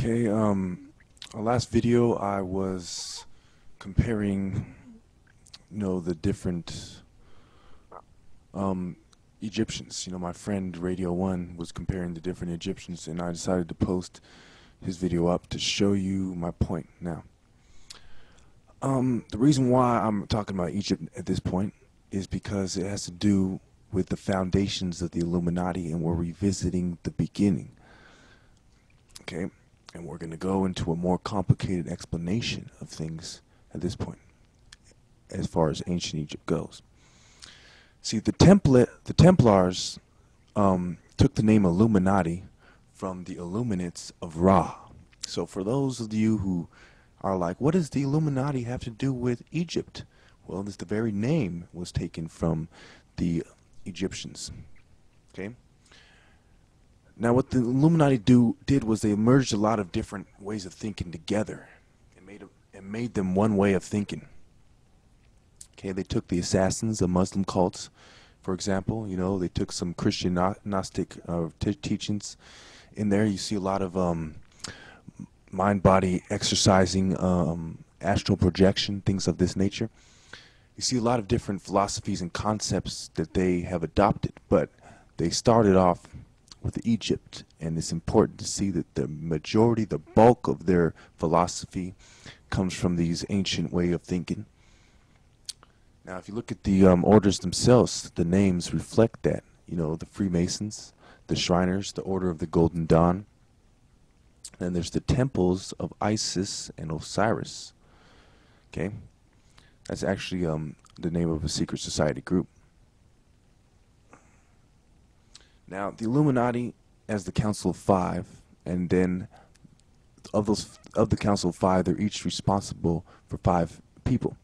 Okay, our last video I was comparing, the different Egyptians. My friend Radio 1 was comparing the different Egyptians, and I decided to post his video up to show you my point. Now, the reason why I'm talking about Egypt at this point is because it has to do with the foundations of the Illuminati, and we're revisiting the beginning. Okay? And we're going to go into a more complicated explanation of things at this point, as far as ancient Egypt goes. See, the Templars took the name Illuminati from the Illuminates of Ra. So for those of you who are like, what does the Illuminati have to do with Egypt? Well, the very name was taken from the Egyptians. Okay? Now, what the Illuminati did was they merged a lot of different ways of thinking together and made them one way of thinking. Okay, they took the assassins of Muslim cults, for example. They took some Christian Gnostic teachings in there. You see a lot of mind-body exercising, astral projection, things of this nature. You see a lot of different philosophies and concepts that they have adopted, but they started off with Egypt, and it's important to see that the majority, the bulk of their philosophy comes from these ancient way of thinking. Now, if you look at the orders themselves, the names reflect that. The Freemasons, the Shriners, the Order of the Golden Dawn. Then there's the temples of Isis and Osiris. Okay? That's actually the name of a secret society group. Now, the Illuminati as the Council of Five, and then of the Council of Five, they're each responsible for 5 people.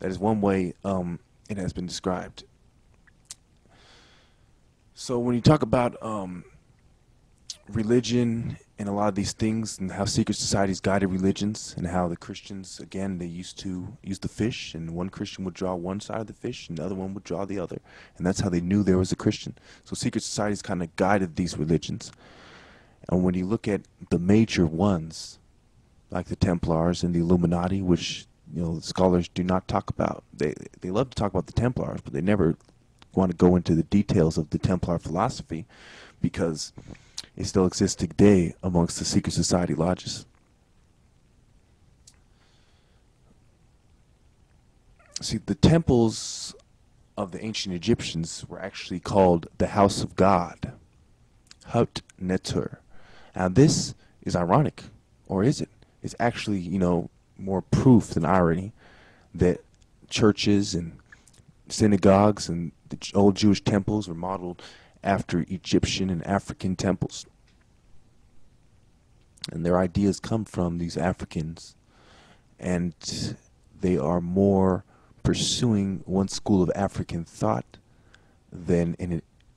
That is one way it has been described. So when you talk about religion and a lot of these things, and how secret societies guided religions, and how the Christians, again, they used to use the fish, and one Christian would draw one side of the fish and the other one would draw the other, and that's how they knew there was a Christian. So secret societies kind of guided these religions. And when you look at the major ones, like the Templars and the Illuminati, which the scholars do not talk about, they love to talk about the Templars, but they never want to go into the details of the Templar philosophy, because it still exists today amongst the secret society lodges. See, the temples of the ancient Egyptians were actually called the House of God, Hut Netur. Now this is ironic, or is it? It's actually, more proof than irony that churches and synagogues and the old Jewish temples were modeled after Egyptian and African temples. And their ideas come from these Africans, and they are more pursuing one school of African thought than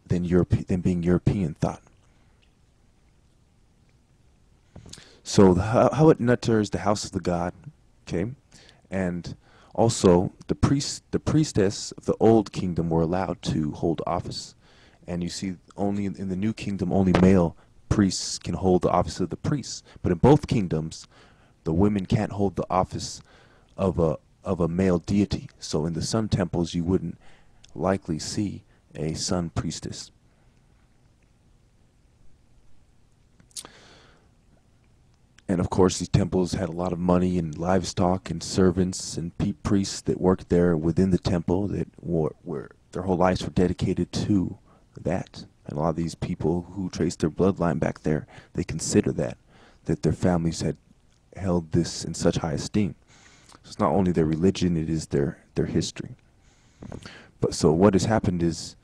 being European thought. So the Hawat Nutter is the house of the god, okay, and also the priestess of the old kingdom were allowed to hold office, and you see only in the new kingdom only male priests can hold the office of the priests. But in both kingdoms, the women can't hold the office of a male deity. So in the sun temples, you wouldn't likely see a sun priestess. And of course, these temples had a lot of money and livestock and servants and priests that worked there within the temple that were their whole lives were dedicated to that. And a lot of these people who trace their bloodline back there, they consider that their families had held this in such high esteem. So it's not only their religion, it is their history. But so what has happened is,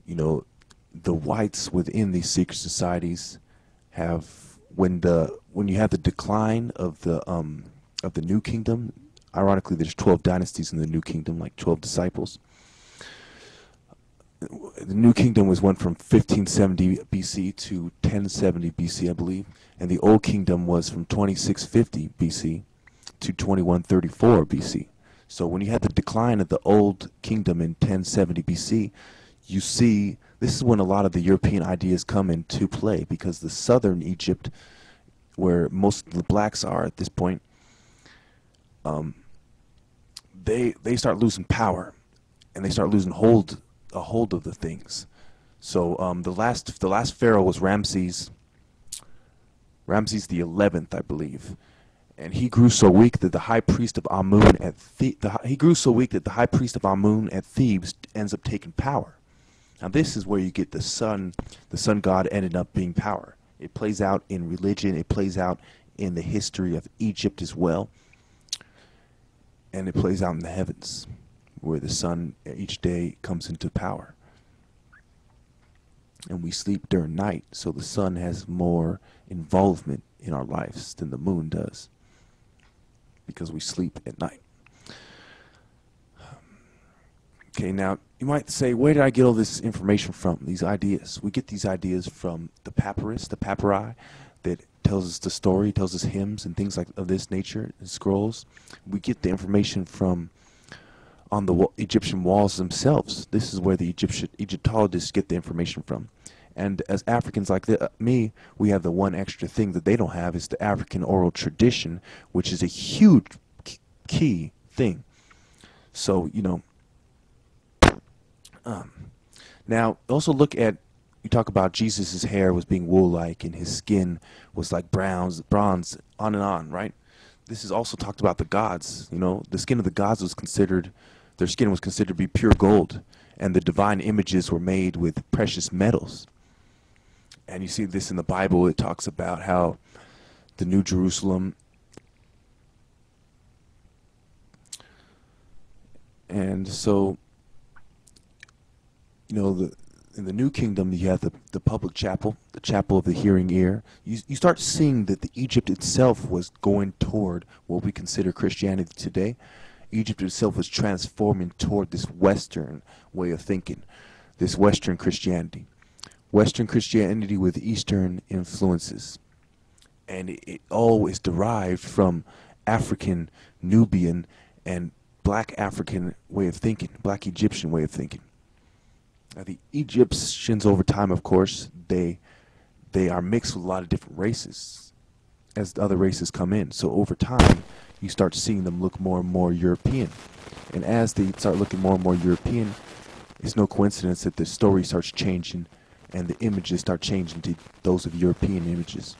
the whites within these secret societies have, when you have the decline of the new kingdom, ironically there's 12 dynasties in the new kingdom, like 12 disciples. The new kingdom went from 1570 BC to 1070 BC, I believe, and the old kingdom was from 2650 BC to 2134 BC. So when you had the decline of the old kingdom in 1070 BC, you see this is when a lot of the European ideas come into play, because the southern Egypt where most of the blacks are at this point, they start losing power, and they start losing a hold of the things. So the last pharaoh was Ramses the 11th, I believe, and he grew so weak that the high priest of Amun at Thebes ends up taking power. Now this is where you get the sun god ended up being power. It plays out in religion, it plays out in the history of Egypt as well, and it plays out in the heavens, where the sun each day comes into power. And we sleep during night, so the sun has more involvement in our lives than the moon does, because we sleep at night. Okay, now you might say, where did I get all this information from, these ideas? We get these ideas from the papyri, that tells us the story, tells us hymns and things like of this nature, and scrolls. We get the information from on the Egyptian walls themselves. This is where the Egyptologists get the information from. And as Africans like me, we have the one extra thing that they don't have, is the African oral tradition, which is a huge key thing. So, you know, now also look at, you talk about Jesus' hair was being wool-like and his skin was like bronze, on and on, right? This is also talked about the gods. You know, the skin of the gods was considered, their skin was considered to be pure gold, and the divine images were made with precious metals. And you see this in the Bible. It talks about how the New Jerusalem and so, you know, in the New Kingdom, you have the public chapel, the chapel of the hearing ear. You start seeing that the Egypt itself was going toward what we consider Christianity today. Egypt itself was transforming toward this Western way of thinking, this Western Christianity. Western Christianity with Eastern influences. And it all is derived from African, Nubian, and black African way of thinking, black Egyptian way of thinking. Now, the Egyptians over time, of course, they are mixed with a lot of different races as the other races come in. So over time, you start seeing them look more and more European. And as they start looking more and more European, it's no coincidence that the story starts changing and the images start changing to those of European images.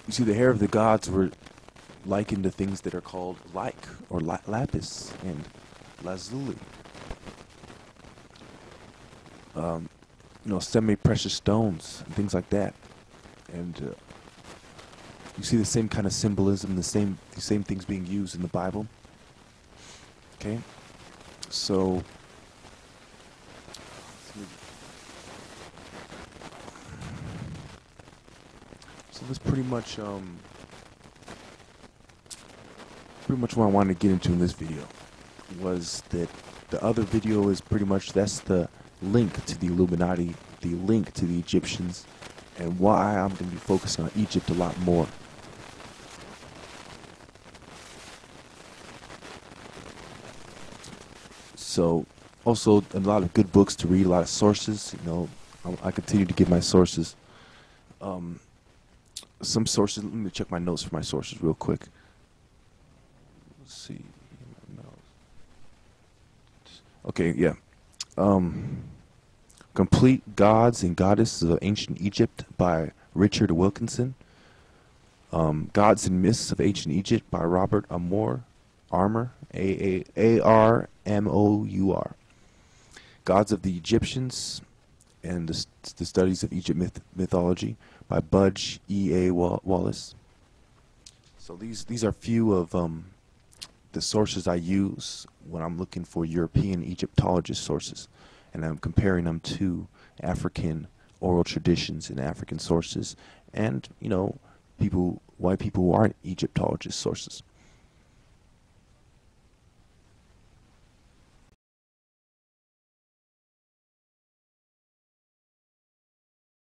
You see, the hair of the gods were likened to things that are called or lapis and lazuli. You know, semi-precious stones and things like that. And you see the same kind of symbolism, the same things being used in the Bible. Okay, so that's pretty much what I wanted to get into in this video. Was that the other video is pretty much, that's the link to the Illuminati, the link to the Egyptians, and why I'm going to be focusing on Egypt a lot more. So, also a lot of good books to read, a lot of sources. You know, I continue to give my sources. Some sources. Let me check my notes for my sources real quick. Let's see. Okay, yeah. Complete Gods and Goddesses of Ancient Egypt by Richard Wilkinson. Gods and Myths of Ancient Egypt by Robert Armour. A-R-M-O-U-R. Gods of the Egyptians and the Studies of Egypt Mythology by Budge E.A. Wallace. So these are few of the sources I use when I'm looking for European Egyptologist sources, and I'm comparing them to African oral traditions and African sources, and, you know, white people who aren't Egyptologist sources.